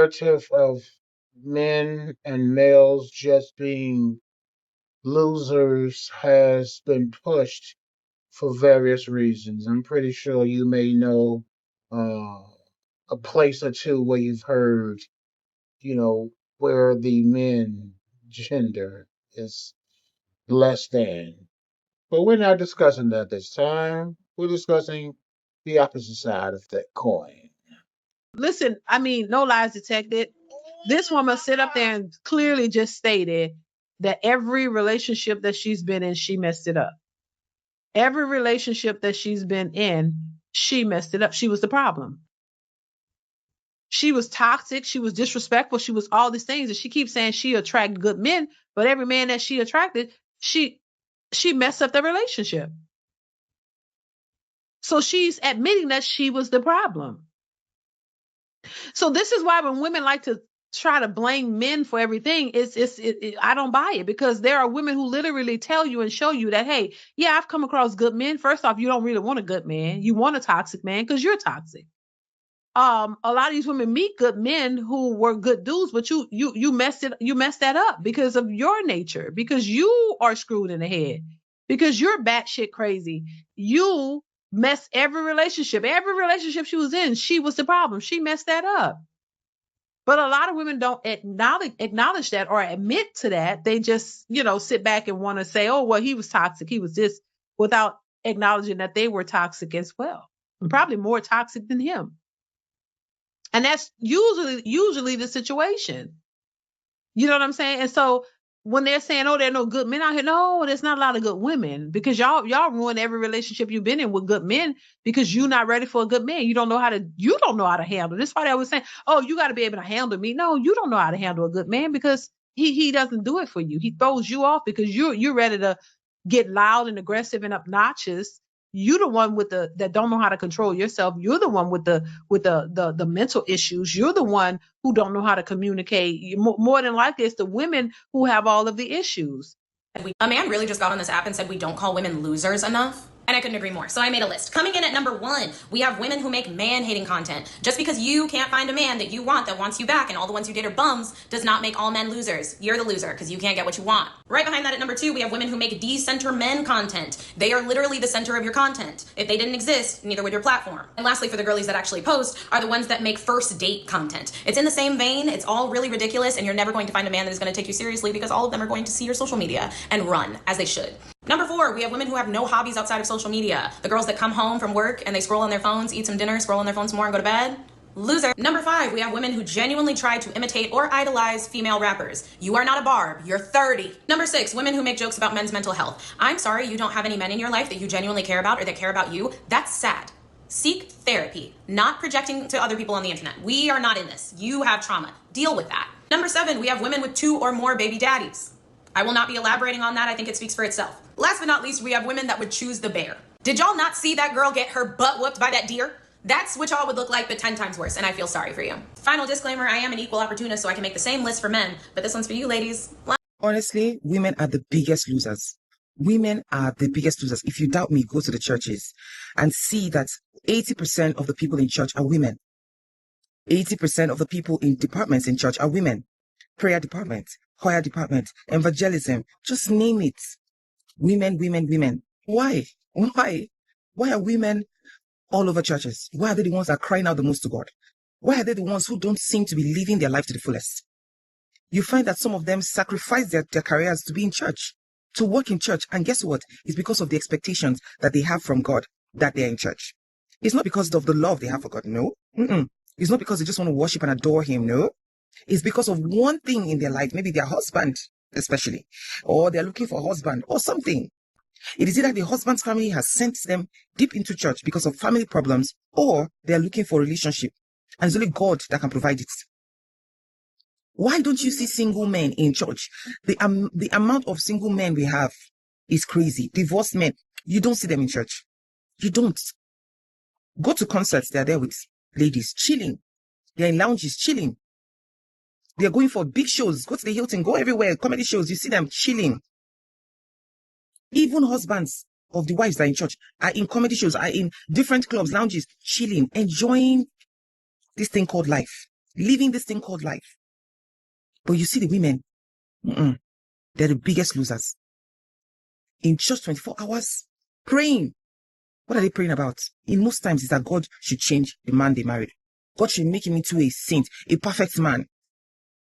narrative of men and males just being losers has been pushed for various reasons. I'm pretty sure you may know uh, a place or two where you've heard, you know, where the men gender is less than. But we're not discussing that this time. We're discussing the opposite side of that coin. Listen, I mean, no lies detected. This woman sit up there and clearly just stated that every relationship that she's been in, she messed it up. Every relationship that she's been in, she messed it up. She was the problem. She was toxic. She was disrespectful. She was all these things. And she keeps saying she attracted good men, but every man that she attracted, she messed up the relationship. So she's admitting that she was the problem. So this is why when women like to try to blame men for everything, I don't buy it, because there are women who literally tell you and show you that, hey, yeah, I've come across good men. First off, you don't really want a good man. You want a toxic man because you're toxic. A lot of these women meet good men who were good dudes, but you messed that up because of your nature, because you are screwed in the head, because you're batshit crazy. You messed every relationship she was in. She was the problem. She messed that up. But a lot of women don't acknowledge that or admit to that. They just, sit back and want to say, oh, well, he was toxic, he was this, without acknowledging that they were toxic as well, and probably more toxic than him. And that's usually the situation. You know what I'm saying? And so when they're saying, oh, there are no good men out here, no, there's not a lot of good women, because y'all ruin every relationship you've been in with good men because you're not ready for a good man. You don't know how to handle. This is why they always saying, oh, you got to be able to handle me. No, you don't know how to handle a good man, because he doesn't do it for you. He throws you off because you're ready to get loud and aggressive and obnoxious. You're the one that don't know how to control yourself. You're the one with the mental issues. You're the one who don't know how to communicate. More than likely, it's the women who have all of the issues. A man really just got on this app and said we don't call women losers enough. And I couldn't agree more. So I made a list. Coming in at number 1, we have women who make man-hating content. Just because you can't find a man that you want that wants you back and all the ones you date are bums does not make all men losers. You're the loser because you can't get what you want. Right behind that at number 2, we have women who make de-center men content. They are literally the center of your content. If they didn't exist, neither would your platform. And lastly, for the girlies that actually post, are the ones that make first date content. It's in the same vein. It's all really ridiculous, and you're never going to find a man that is going to take you seriously because all of them are going to see your social media and run, as they should. Number 4, we have women who have no hobbies outside of social media. The girls that come home from work and they scroll on their phones, eat some dinner, scroll on their phones some more, and go to bed. Loser. Number 5, we have women who genuinely try to imitate or idolize female rappers. You are not a Barb, you're 30. Number 6, women who make jokes about men's mental health. I'm sorry you don't have any men in your life that you genuinely care about or that care about you. That's sad. Seek therapy, not projecting to other people on the internet. We are not in this. You have trauma. Deal with that. Number 7, we have women with 2 or more baby daddies. I will not be elaborating on that. I think it speaks for itself. Last but not least, we have women that would choose the bear. Did y'all not see that girl get her butt whooped by that deer? That's what y'all would look like, but 10 times worse, and I feel sorry for you. Final disclaimer, I am an equal opportunist, so I can make the same list for men, but this one's for you ladies. Honestly, women are the biggest losers. Women are the biggest losers. If you doubt me, go to the churches and see that 80% of the people in church are women. 80% of the people in departments in church are women. Prayer department, choir department, evangelism, just name it. Women, women, women. Why? Why? Why are women all over churches? Why are they the ones that are crying out the most to God? Why are they the ones who don't seem to be living their life to the fullest? You find that some of them sacrifice their careers to be in church, to work in church. And guess what? It's because of the expectations that they have from God that they're in church. It's not because of the love they have for God. No. It's not because they just want to worship and adore him. No. It's because of one thing in their life, maybe their husband especially, or they're looking for a husband or something. It is either the husband's family has sent them deep into church because of family problems, or they're looking for a relationship, and it's only God that can provide it. Why don't you see single men in church? The amount of single men we have is crazy. Divorced men, you don't see them in church. You don't. Go to concerts, they're there with ladies chilling. They're in lounges chilling. They're going for big shows. Go to the Hilton, go everywhere. Comedy shows, you see them chilling. Even husbands of the wives that are in church are in comedy shows, are in different clubs, lounges, chilling, enjoying this thing called life. living this thing called life. But you see the women, they're the biggest losers. In just 24 hours, praying. What are they praying about? In most times, is that God should change the man they married. God should make him into a saint, a perfect man.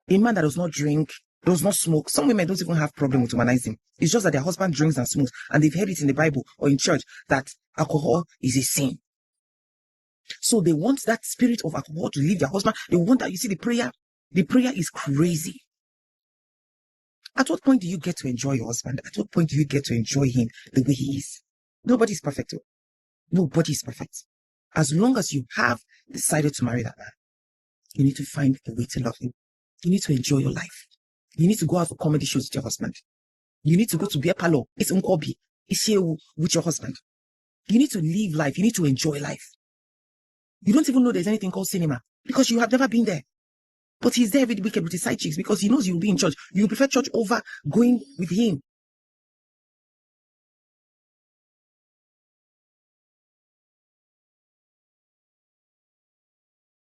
A man that does not drink, does not smoke. Some women don't even have problem with humanizing. It's just that their husband drinks and smokes, and they've heard it in the Bible or in church that alcohol is a sin. So they want that spirit of alcohol to leave their husband. They want that. You see, the prayer is crazy. At what point do you get to enjoy your husband? At what point do you get to enjoy him the way he is? Nobody is perfect. Nobody is perfect. As long as you have decided to marry that man, you need to find a way to love him. You need to enjoy your life. You need to go out for comedy shows with your husband. You need to go to beer parlor. It's unkobi. It's here with your husband. You need to live life. You need to enjoy life. You don't even know there's anything called cinema because you have never been there. But he's there every weekend with his side chicks because he knows you'll be in church. You prefer church over going with him.